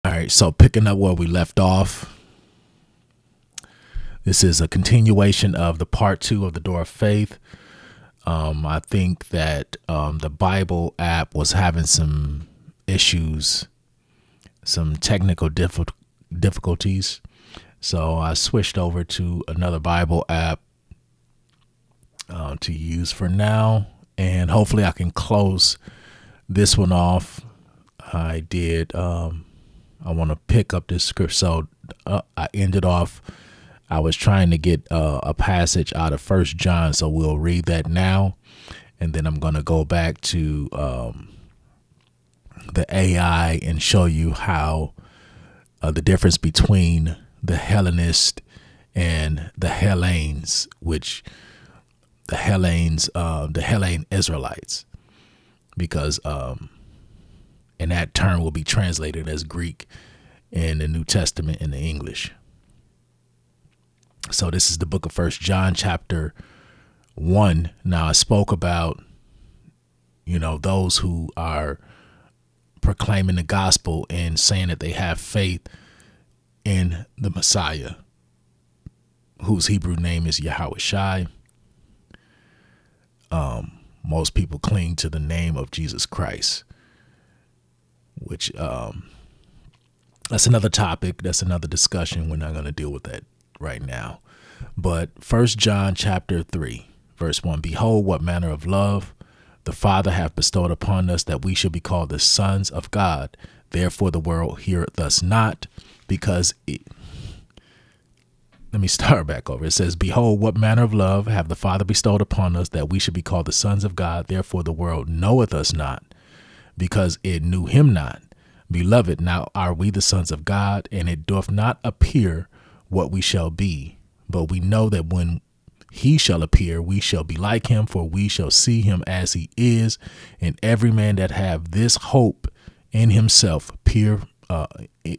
All right, so picking up where we left off, this is a continuation of the part 2 of the Door of Faith. I think that the Bible app was having some issues, some technical difficulties. So I switched over to another Bible app to use for now, and hopefully I can close this one off. I did. I want to pick up this script. So I ended off. I was trying to get a passage out of 1 John, so we'll read that now, and then I'm going to go back to the AI and show you how the difference between the Hellenist and the Hellenes, which the Hellene Israelites, because and that term will be translated as Greek in the New Testament in the English. So this is the book of 1 John chapter 1. Now I spoke about, those who are proclaiming the gospel and saying that they have faith in the Messiah, whose Hebrew name is Yahushai. Most people cling to the name of Jesus Christ, which that's another topic. That's another discussion. We're not going to deal with that right now. But 1 John chapter 3, verse 1, behold, what manner of love the Father hath bestowed upon us, that we should be called the sons of God. Therefore the world heareth us not, because let me start back over. It says, behold, what manner of love hath the Father bestowed upon us, that we should be called the sons of God. Therefore the world knoweth us not, because it knew him not. Beloved, now are we the sons of God, and it doth not appear what we shall be. But we know that when he shall appear, we shall be like him, for we shall see him as he is. And every man that have this hope in himself,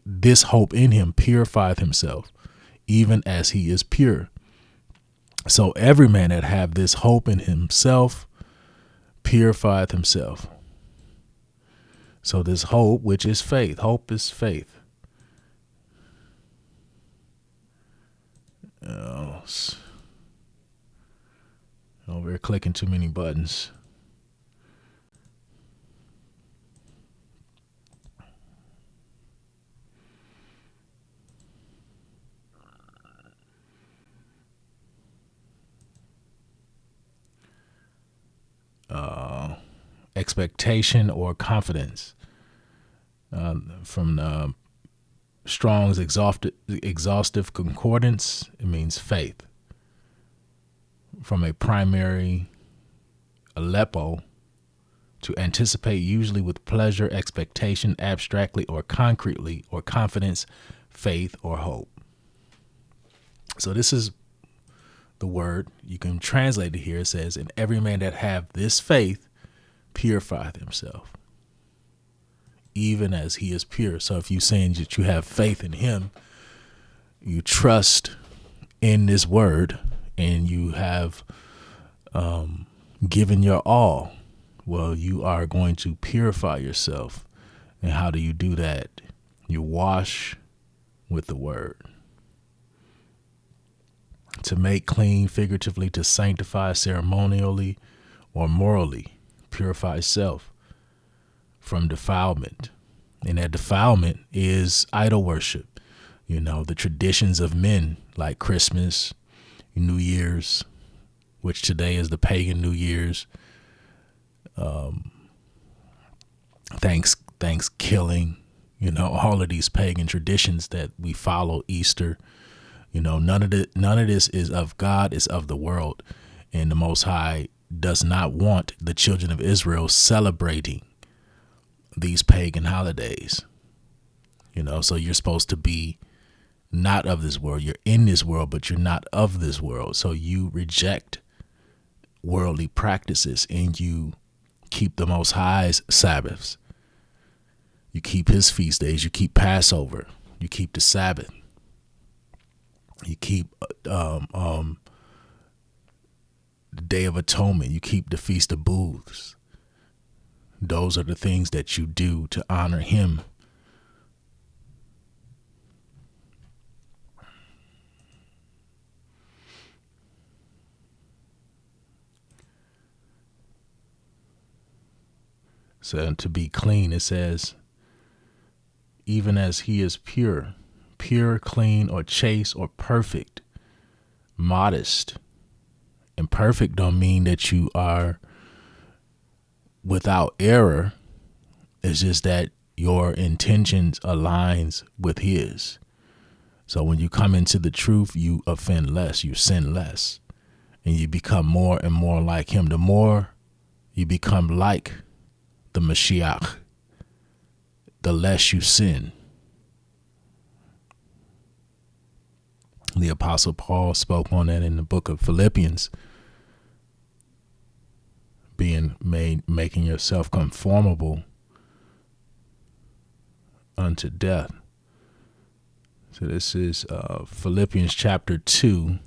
this hope in him purifieth himself, even as he is pure. So every man that have this hope in himself purifieth himself. So this hope, which is faith, hope is faith. We're clicking too many buttons. Expectation or confidence. From the Strong's exhaustive concordance, it means faith. From a primary Aleppo, to anticipate, usually with pleasure, expectation, abstractly or concretely, or confidence, faith, or hope. So this is the word. You can translate it here. It says, and every man that have this faith purifieth himself, even as he is pure. So if you're saying that you have faith in him, you trust in this word, and you have given your all, well, you are going to purify yourself. And how do you do that? You wash with the word. To make clean, figuratively, to sanctify ceremonially or morally, purify self from defilement. And that defilement is idol worship. The traditions of men, like Christmas, New Year's, which today is the pagan New Year's, Thanksgiving, all of these pagan traditions that we follow, Easter, none of this is of God, it's of the world. And the Most High does not want the children of Israel celebrating these pagan holidays. So you're supposed to be not of this world. You're in this world, but you're not of this world. So you reject worldly practices, and you keep the Most High's Sabbaths. You keep his feast days. You keep Passover. You keep the Sabbath. You keep the Day of Atonement. You keep the Feast of Booths. Those are the things that you do to honor him. So to be clean, it says, even as he is pure, clean, or chaste, or perfect, modest. And perfect don't mean that you are without error. It's just that your intentions aligns with his. So when you come into the truth, you offend less, you sin less, and you become more and more like him. The more you become like the Mashiach, the less you sin. The Apostle Paul spoke on that in the book of Philippians, making yourself conformable unto death. So this is Philippians chapter 2.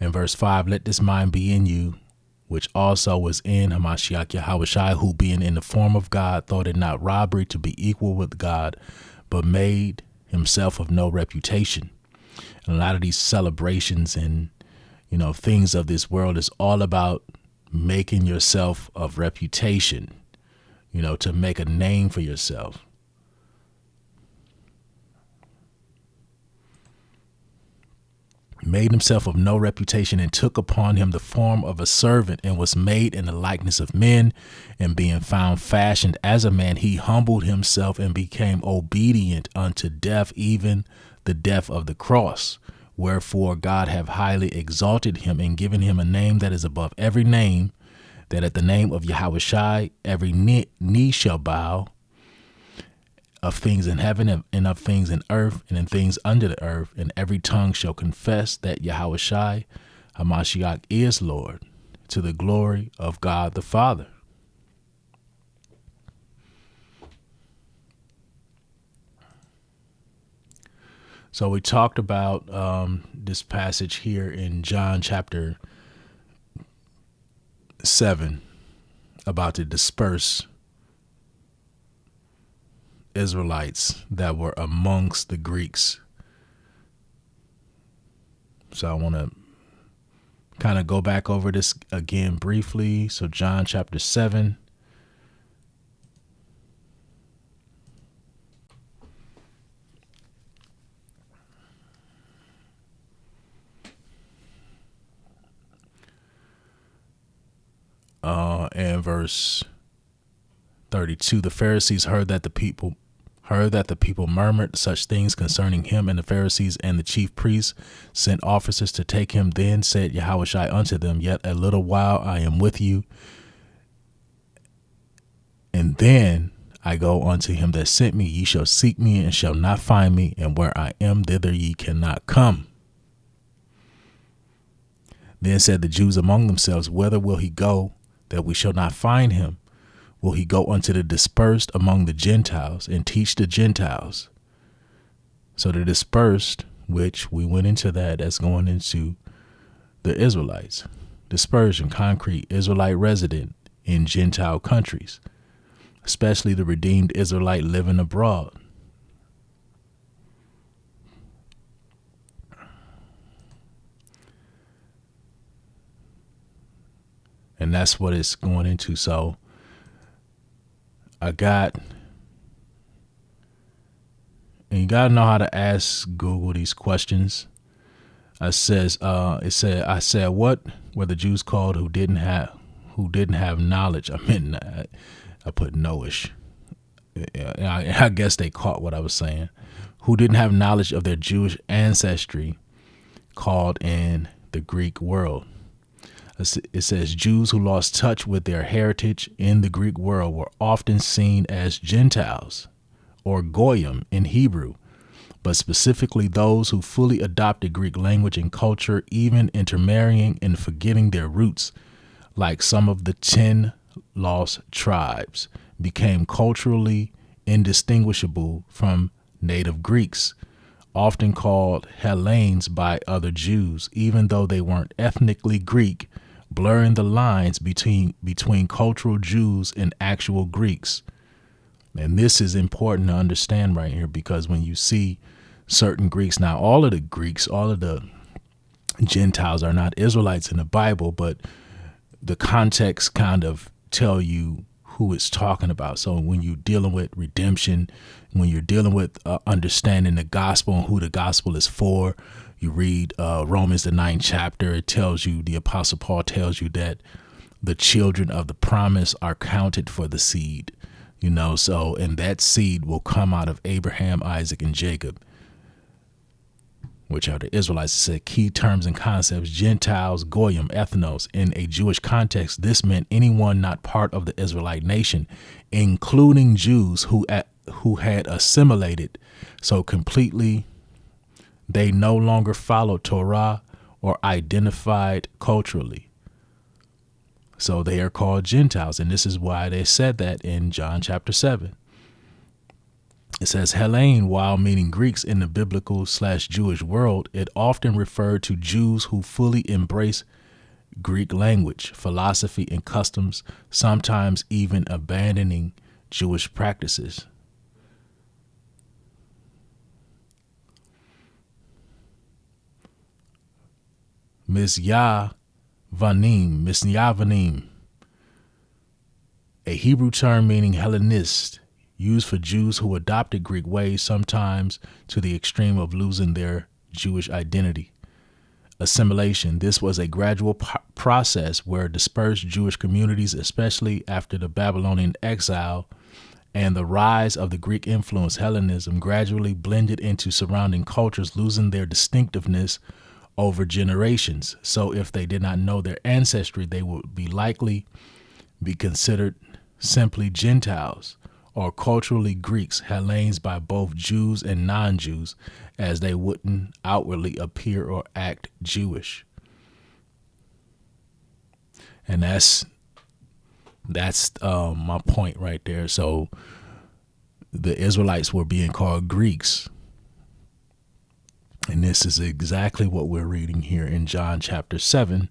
In verse 5, let this mind be in you, which also was in Hamashiach Yahushua, who being in the form of God, thought it not robbery to be equal with God, but made himself of no reputation. And a lot of these celebrations and, things of this world is all about making yourself of reputation, to make a name for yourself. Made himself of no reputation, and took upon him the form of a servant, and was made in the likeness of men, and being found fashioned as a man, he humbled himself and became obedient unto death, even the death of the cross. Wherefore God have highly exalted him and given him a name that is above every name, that at the name of Yahushua every knee shall bow, of things in heaven and of things in earth and in things under the earth, and every tongue shall confess that Yahushua Hamashiach is Lord, to the glory of God the Father. So we talked about this passage here in John chapter 7 about the dispersed Israelites that were amongst the Greeks. So I want to kind of go back over this again briefly. So John chapter 7. And verse 32, the Pharisees heard that the people murmured such things concerning him, and the Pharisees and the chief priests sent officers to take him. Then said Yahushua unto them, yet a little while I am with you, and then I go unto him that sent me. Ye shall seek me and shall not find me, and where I am, thither ye cannot come. Then said the Jews among themselves, whither will he go, that we shall not find him? Will he go unto the dispersed among the Gentiles and teach the Gentiles? So the dispersed, which we went into that's going into the Israelites. Dispersion, concrete, Israelite resident in Gentile countries, especially the redeemed Israelite living abroad. And that's what it's going into. So and you gotta know how to ask Google these questions. I said, what were the Jews called who didn't have knowledge? I put Noish. I guess they caught what I was saying. Who didn't have knowledge of their Jewish ancestry, called in the Greek world. It says Jews who lost touch with their heritage in the Greek world were often seen as Gentiles, or Goyim in Hebrew, but specifically those who fully adopted Greek language and culture, even intermarrying and forgetting their roots, like some of the 10 lost tribes, became culturally indistinguishable from native Greeks, often called Hellenes by other Jews, even though they weren't ethnically Greek, blurring the lines between cultural Jews and actual Greeks. And this is important to understand right here, because when you see certain Greeks, now all of the Greeks, all of the Gentiles are not Israelites in the Bible, but the context kind of tell you who it's talking about. So when you're dealing with redemption, when you're dealing with understanding the gospel and who the gospel is for, you read Romans the 9th chapter. It tells you, the Apostle Paul tells you that the children of the promise are counted for the seed, so, and that seed will come out of Abraham, Isaac, and Jacob, which are the Israelites. It said key terms and concepts: Gentiles, Goyim, ethnos. In a Jewish context, this meant anyone not part of the Israelite nation, including Jews who had assimilated so completely they no longer followed Torah or identified culturally. So they are called Gentiles, and this is why they said that in John chapter 7. It says Hellene, while meaning Greeks in the biblical/Jewish world, it often referred to Jews who fully embrace Greek language, philosophy, and customs, sometimes even abandoning Jewish practices. Misyavanim, a Hebrew term meaning Hellenist, used for Jews who adopted Greek ways, sometimes to the extreme of losing their Jewish identity. Assimilation. This was a gradual process where dispersed Jewish communities, especially after the Babylonian exile and the rise of the Greek influence, Hellenism, gradually blended into surrounding cultures, losing their distinctiveness over generations. So if they did not know their ancestry, they would likely be considered simply Gentiles or culturally Greeks, Hellenes by both Jews and non-Jews, as they wouldn't outwardly appear or act Jewish. And that's my point right there. So the Israelites were being called Greeks. And this is exactly what we're reading here in John chapter 7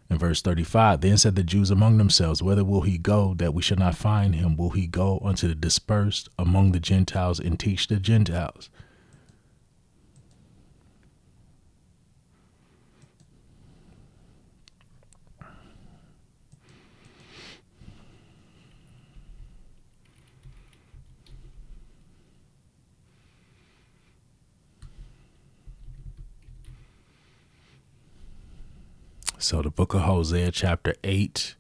and verse 35. Then said the Jews among themselves, whither will he go that we shall not find him? Will he go unto the dispersed among the Gentiles and teach the Gentiles? So the book of Hosea chapter 8.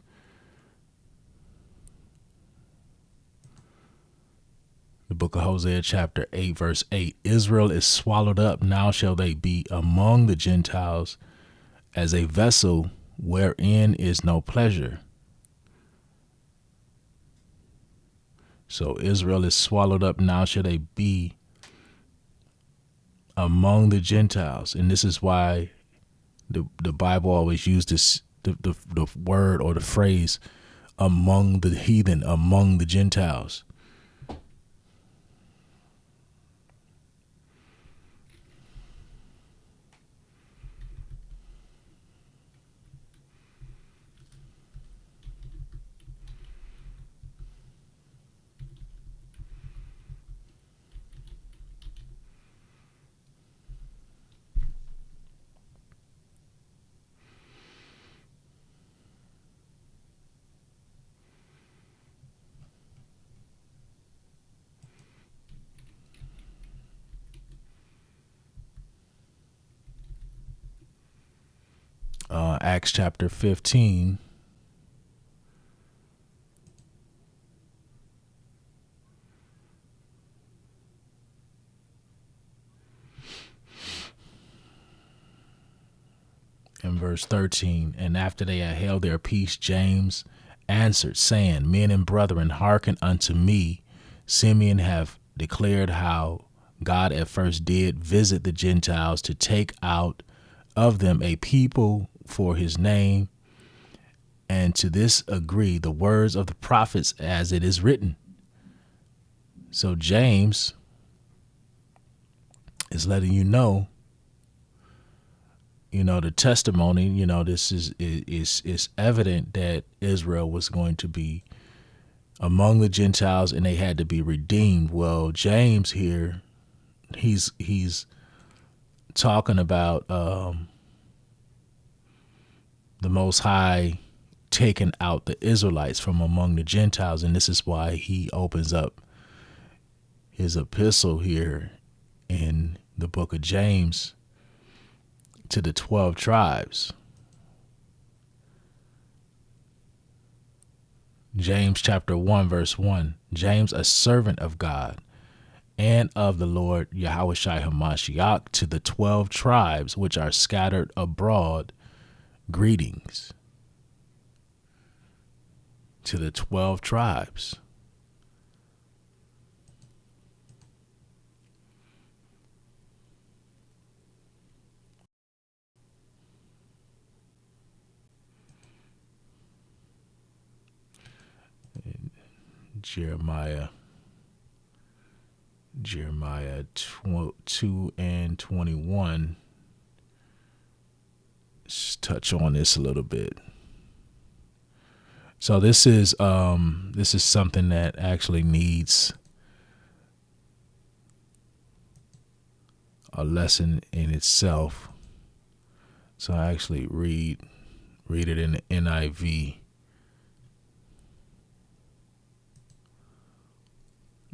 The book of Hosea chapter 8 verse 8. Israel is swallowed up. Now shall they be among the Gentiles as a vessel wherein is no pleasure. So Israel is swallowed up. Now shall they be among the Gentiles. And this is why the Bible always uses the word or the phrase among the heathen, among the Gentiles. Acts chapter 15. In verse 13, and after they had held their peace, James answered, saying, Men and brethren, hearken unto me. Simeon have declared how God at first did visit the Gentiles to take out of them a people for his name, and to this agree the words of the prophets as it is written. So James is letting you know, the testimony, this is evident that Israel was going to be among the Gentiles, and they had to be redeemed. Well, James here, he's talking about the Most High taking out the Israelites from among the Gentiles, and this is why he opens up his epistle here in the book of James to the 12 tribes. James chapter 1 verse 1. James, a servant of God and of the Lord Yahushua HaMashiach, to the 12 tribes which are scattered abroad, greetings. To the 12 tribes. Jeremiah 2 and 21. Let's touch on this a little bit. So this is something that actually needs a lesson in itself. So I actually read it in the NIV.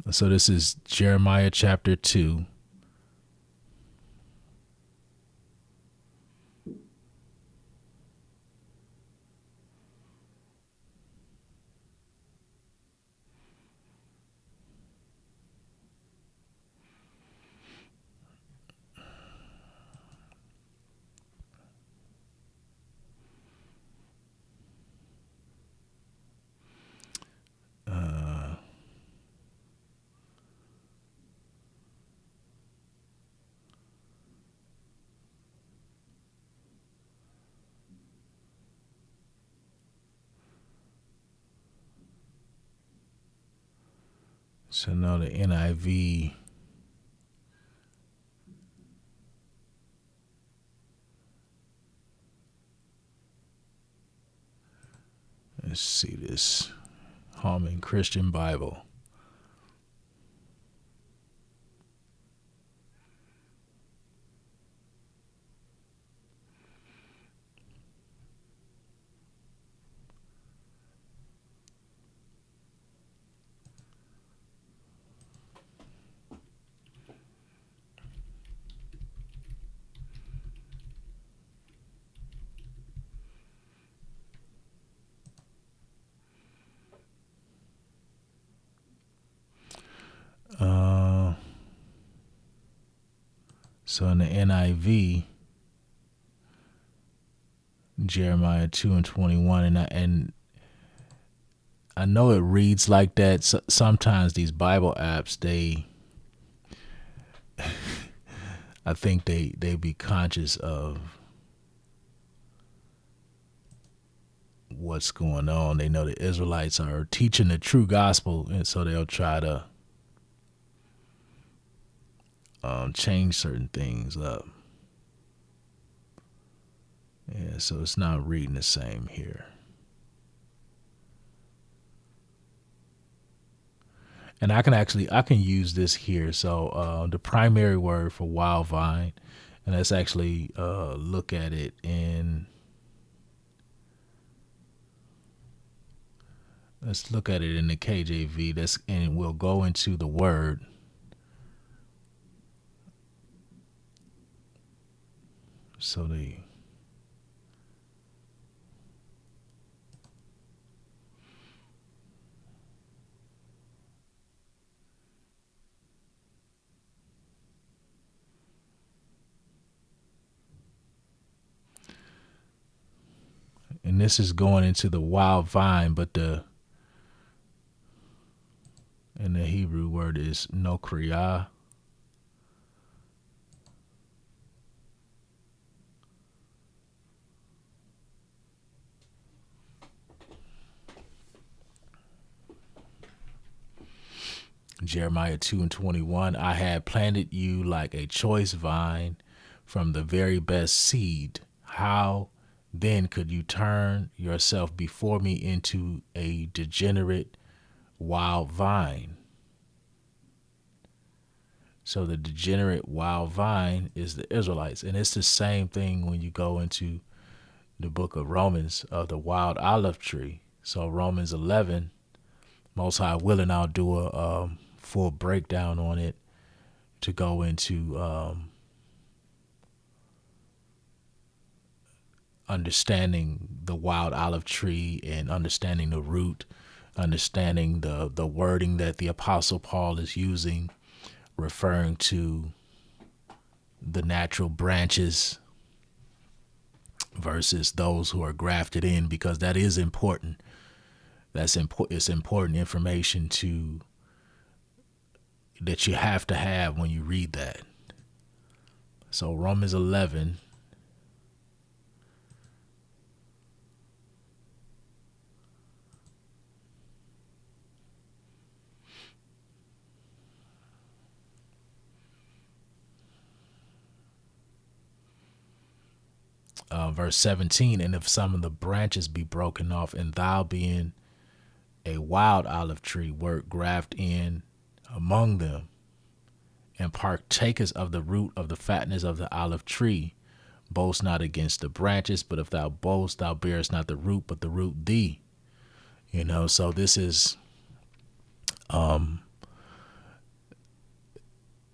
So this is Jeremiah chapter 2. So now the NIV. Let's see this. Harmon Christian Bible. So in the NIV, Jeremiah 2 and 21, and I know it reads like that. So sometimes these Bible apps, I think they be conscious of what's going on. They know the Israelites are teaching the true gospel, and so they'll try to change certain things up. Yeah, so it's not reading the same here. And I can use this here. So the primary word for wild vine, and let's actually look at it let's look at it in the KJV. And we'll go into the word. So and this is going into the wild vine, but the Hebrew word is nokriyah. Jeremiah 2 and 21, I had planted you like a choice vine from the very best seed. How then could you turn yourself before me into a degenerate wild vine. So the degenerate wild vine is the Israelites. And it's the same thing when you go into the book of Romans of the wild olive tree. So Romans 11, most high willing, I'll do a full breakdown on it to go into understanding the wild olive tree and understanding the root, understanding the wording that the Apostle Paul is using, referring to the natural branches versus those who are grafted in, because that is important. It's important information to that you have to have when you read that. So Romans 11, verse 17, and if some of the branches be broken off, and thou being a wild olive tree wert graft in among them, and partakest of the root of the fatness of the olive tree, boast not against the branches, but if thou boast, thou bearest not the root, but the root thee. So this is the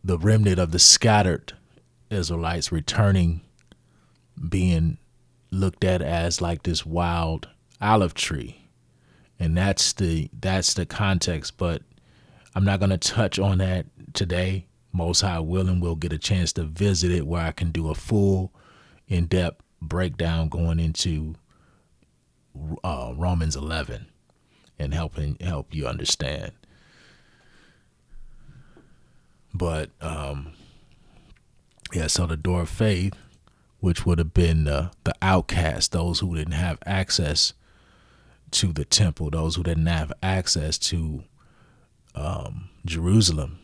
remnant of the scattered Israelites returning, being looked at as like this wild olive tree. And that's the context, but I'm not going to touch on that today. Most high willing, we'll get a chance to visit it where I can do a full in-depth breakdown going into Romans 11 and help you understand. But so the door of faith, which would have been the outcast, those who didn't have access to the temple, those who didn't have access to Jerusalem,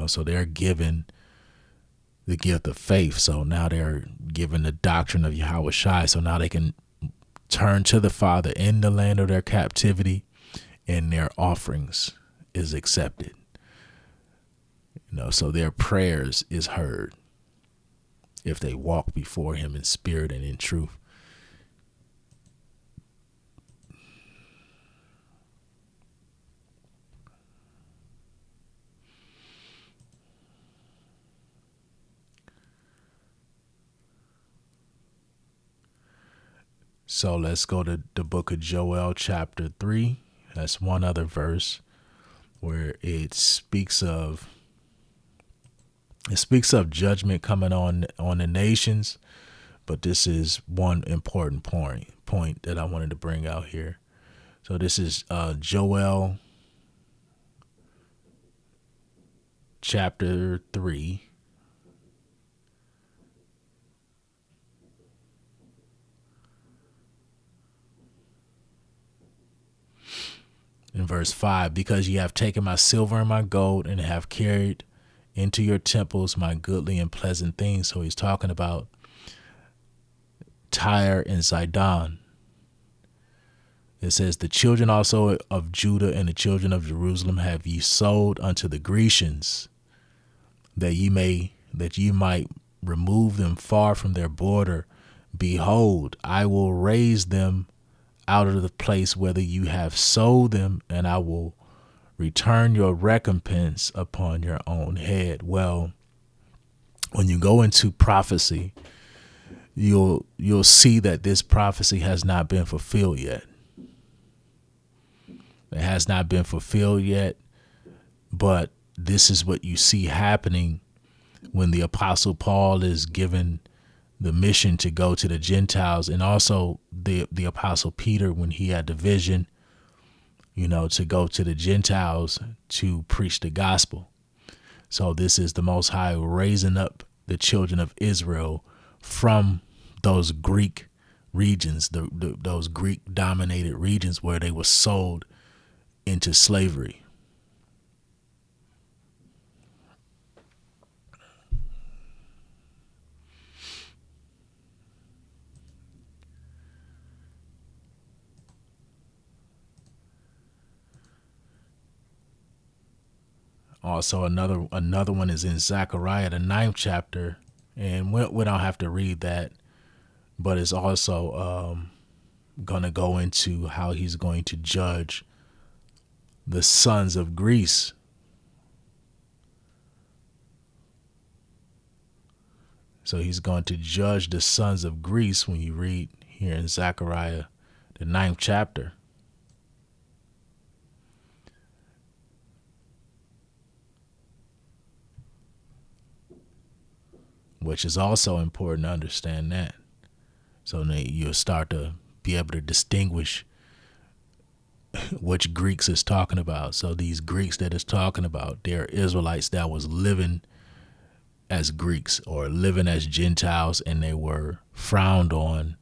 so they're given the gift of faith. So now they're given the doctrine of Yahweh Shai. So now they can turn to the Father in the land of their captivity, and their offerings is accepted. So their prayers is heard if they walk before him in spirit and in truth. So let's go to the book of Joel, chapter 3. That's one other verse where it speaks of judgment coming on the nations, but this is one important point that I wanted to bring out here. So this is Joel chapter 3. In verse 5, because ye have taken my silver and my gold, and have carried into your temples my goodly and pleasant things. So he's talking about Tyre and Zidon. It says, the children also of Judah and the children of Jerusalem have ye sold unto the Grecians, that ye might remove them far from their border. Behold, I will raise them out of the place whither you have sold them, and I will return your recompense upon your own head. Well, when you go into prophecy, you'll see that this prophecy has not been fulfilled yet. It has not been fulfilled yet, but this is what you see happening when the Apostle Paul is given the mission to go to the Gentiles, and also the Apostle Peter when he had the vision, to go to the Gentiles to preach the gospel. So this is the Most High raising up the children of Israel from those Greek regions, those Greek dominated regions where they were sold into slavery. Also, another one is in Zechariah, the 9th chapter, and we don't have to read that, but it's also going to go into how he's going to judge the sons of Greece. So he's going to judge the sons of Greece when you read here in Zechariah, the 9th chapter. Which is also important to understand that. So then you'll start to be able to distinguish which Greeks is talking about. So these Greeks that it's talking about, they're Israelites that was living as Greeks or living as Gentiles, and they were frowned on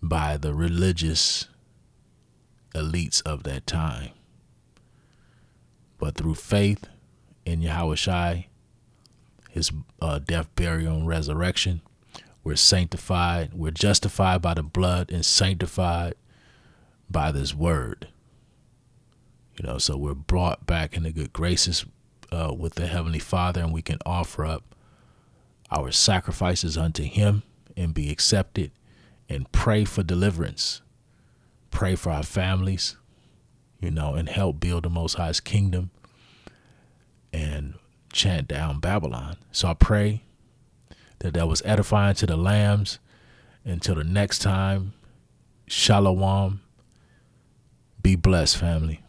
by the religious elites of that time. But through faith in Yahushua, his death, burial, and resurrection, we're sanctified, we're justified by the blood and sanctified by this word. So we're brought back into good graces with the Heavenly Father, and we can offer up our sacrifices unto him and be accepted, and pray for deliverance, pray for our families, and help build the Most High's kingdom and chant down Babylon. So I pray that was edifying to the lambs. Until the next time, shalom. Be blessed, family.